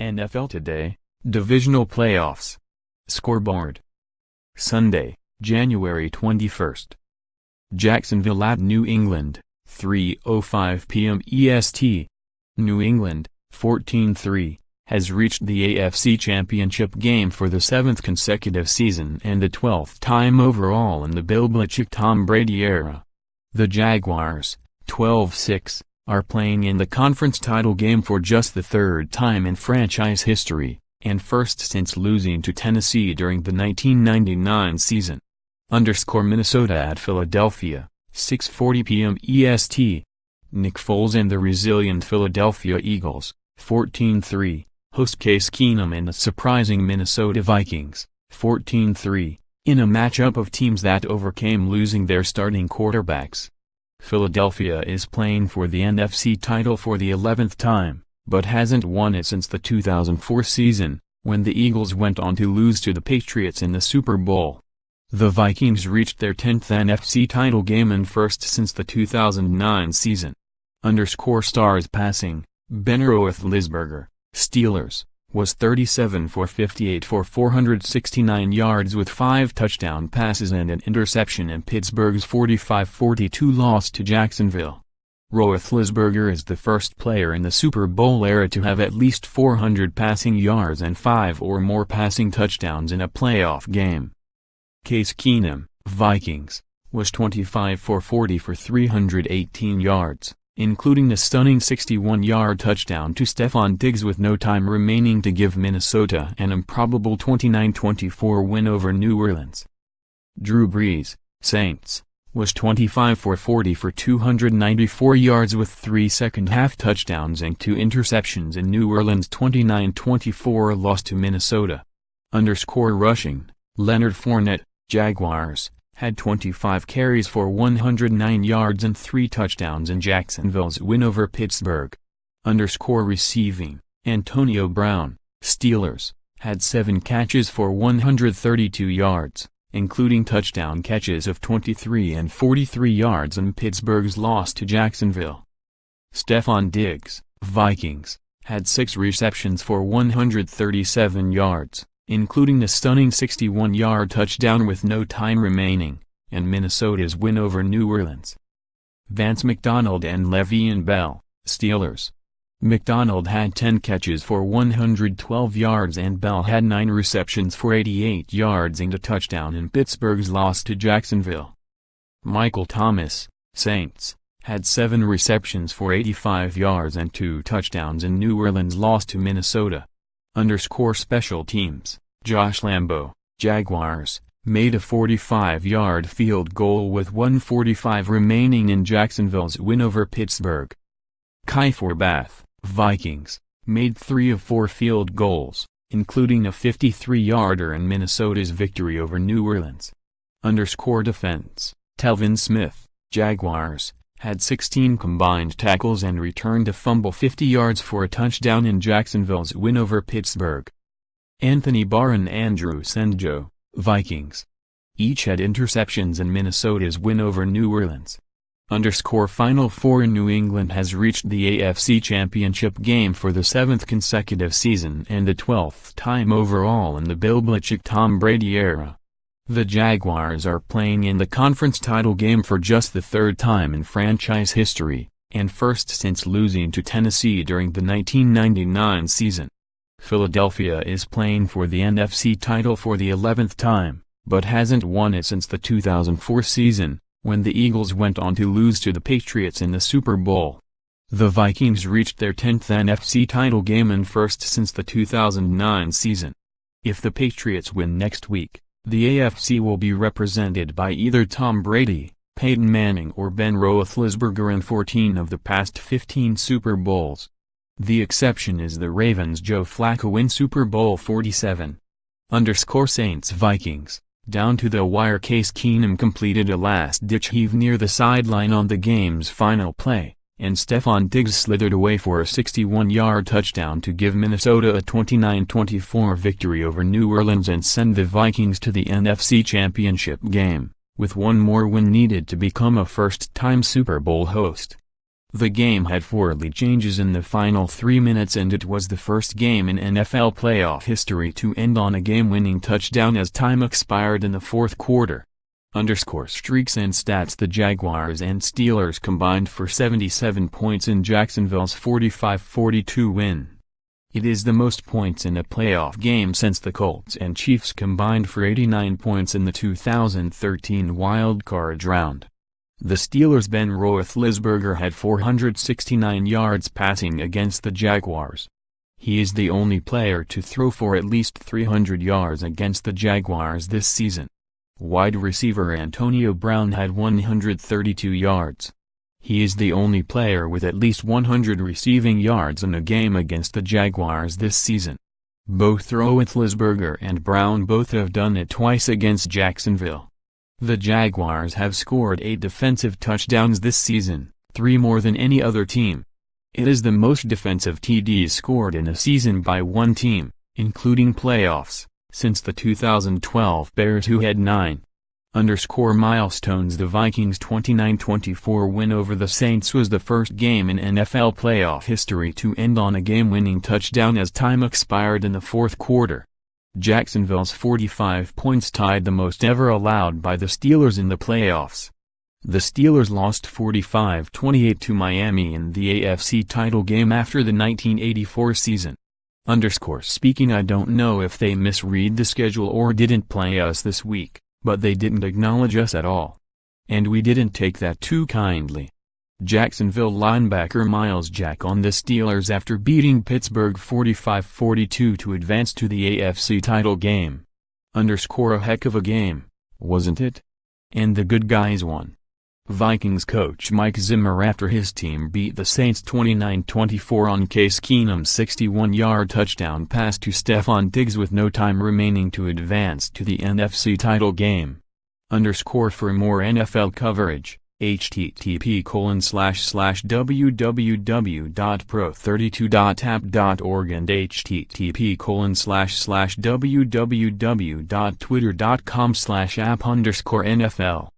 NFL Today, Divisional Playoffs. Scoreboard. Sunday, January 21st. Jacksonville at New England, 3:05 p.m. EST. New England, 14-3, has reached the AFC Championship game for the 7th consecutive season and the 12th time overall in the Bill Belichick-Tom Brady era. The Jaguars, 12-6, are playing in the conference title game for just the third time in franchise history, and first since losing to Tennessee during the 1999 season. Minnesota at Philadelphia, 6:40 p.m. EST. Nick Foles and the resilient Philadelphia Eagles, 14-3, host Case Keenum and the surprising Minnesota Vikings, 14-3, in a matchup of teams that overcame losing their starting quarterbacks. Philadelphia is playing for the NFC title for the 11th time, but hasn't won it since the 2004 season, when the Eagles went on to lose to the Patriots in the Super Bowl. The Vikings reached their 10th NFC title game and first since the 2009 season. Stars passing, Ben Roethlisberger, Steelers, was 37 for 58 for 469 yards with 5 touchdown passes and an interception in Pittsburgh's 45-42 loss to Jacksonville. Roethlisberger is the first player in the Super Bowl era to have at least 400 passing yards and 5 or more passing touchdowns in a playoff game. Case Keenum, Vikings, was 25 for 40 for 318 yards, including a stunning 61-yard touchdown to Stefon Diggs with no time remaining to give Minnesota an improbable 29-24 win over New Orleans. Drew Brees, Saints, was 25 for 40 for 294 yards with 3 second-half touchdowns and 2 interceptions in New Orleans' 29-24 loss to Minnesota. Rushing, Leonard Fournette, Jaguars, had 25 carries for 109 yards and 3 touchdowns in Jacksonville's win over Pittsburgh. Receiving, Antonio Brown, Steelers, had 7 catches for 132 yards, including touchdown catches of 23 and 43 yards in Pittsburgh's loss to Jacksonville. Stefon Diggs, Vikings, had 6 receptions for 137 yards, including a stunning 61-yard touchdown with no time remaining, and Minnesota's win over New Orleans. Vance McDonald and Le'Veon Bell, Steelers. McDonald had 10 catches for 112 yards and Bell had 9 receptions for 88 yards and a touchdown in Pittsburgh's loss to Jacksonville. Michael Thomas, Saints, had 7 receptions for 85 yards and 2 touchdowns in New Orleans' loss to Minnesota. Special teams, Josh Lambo, Jaguars, made a 45-yard field goal with 1:45 remaining in Jacksonville's win over Pittsburgh. Kai Forbath, Vikings, made 3 of 4 field goals, including a 53-yarder in Minnesota's victory over New Orleans. Defense, Telvin Smith, Jaguars, had 16 combined tackles and returned a fumble 50 yards for a touchdown in Jacksonville's win over Pittsburgh. Anthony Barr and Andrew Sendejo, Vikings, each had interceptions in Minnesota's win over New Orleans. Final Four. New England has reached the AFC Championship game for the 7th consecutive season and the 12th time overall in the Bill Belichick-Tom Brady era. The Jaguars are playing in the conference title game for just the third time in franchise history, and first since losing to Tennessee during the 1999 season. Philadelphia is playing for the NFC title for the 11th time, but hasn't won it since the 2004 season, when the Eagles went on to lose to the Patriots in the Super Bowl. The Vikings reached their 10th NFC title game and first since the 2009 season. If the Patriots win next week, the AFC will be represented by either Tom Brady, Peyton Manning or Ben Roethlisberger in 14 of the past 15 Super Bowls. The exception is the Ravens' Joe Flacco in Super Bowl 47. Saints Vikings, down to the wire. Case Keenum completed a last-ditch heave near the sideline on the game's final play, and Stefon Diggs slithered away for a 61-yard touchdown to give Minnesota a 29-24 victory over New Orleans and send the Vikings to the NFC Championship game, with one more win needed to become a first-time Super Bowl host. The game had 4 lead changes in the final 3 minutes, and it was the first game in NFL playoff history to end on a game-winning touchdown as time expired in the fourth quarter. Streaks and stats: the Jaguars and Steelers combined for 77 points in Jacksonville's 45-42 win. It is the most points in a playoff game since the Colts and Chiefs combined for 89 points in the 2013 wildcard round. The Steelers' Ben Roethlisberger had 469 yards passing against the Jaguars. He is the only player to throw for at least 300 yards against the Jaguars this season. Wide receiver Antonio Brown had 132 yards. He is the only player with at least 100 receiving yards in a game against the Jaguars this season. Both Roethlisberger and Brown both have done it twice against Jacksonville. The Jaguars have scored 8 defensive touchdowns this season, 3 more than any other team. It is the most defensive TDs scored in a season by one team, including playoffs, since the 2012 Bears, who had 9. Milestones: the Vikings' 29-24 win over the Saints was the first game in NFL playoff history to end on a game-winning touchdown as time expired in the fourth quarter. Jacksonville's 45 points tied the most ever allowed by the Steelers in the playoffs. The Steelers lost 45-28 to Miami in the AFC title game after the 1984 season. Speaking: I don't know if they misread the schedule or didn't play us this week, but they didn't acknowledge us at all. And we didn't take that too kindly. Jacksonville linebacker Myles Jack on the Steelers after beating Pittsburgh 45-42 to advance to the AFC title game. A heck of a game, wasn't it? And the good guys won. Vikings coach Mike Zimmer after his team beat the Saints 29-24 on Case Keenum's 61-yard touchdown pass to Stephon Diggs with no time remaining to advance to the NFC title game. For more NFL coverage, http://www.pro32.app.org and http://www.twitter.com/app_NFL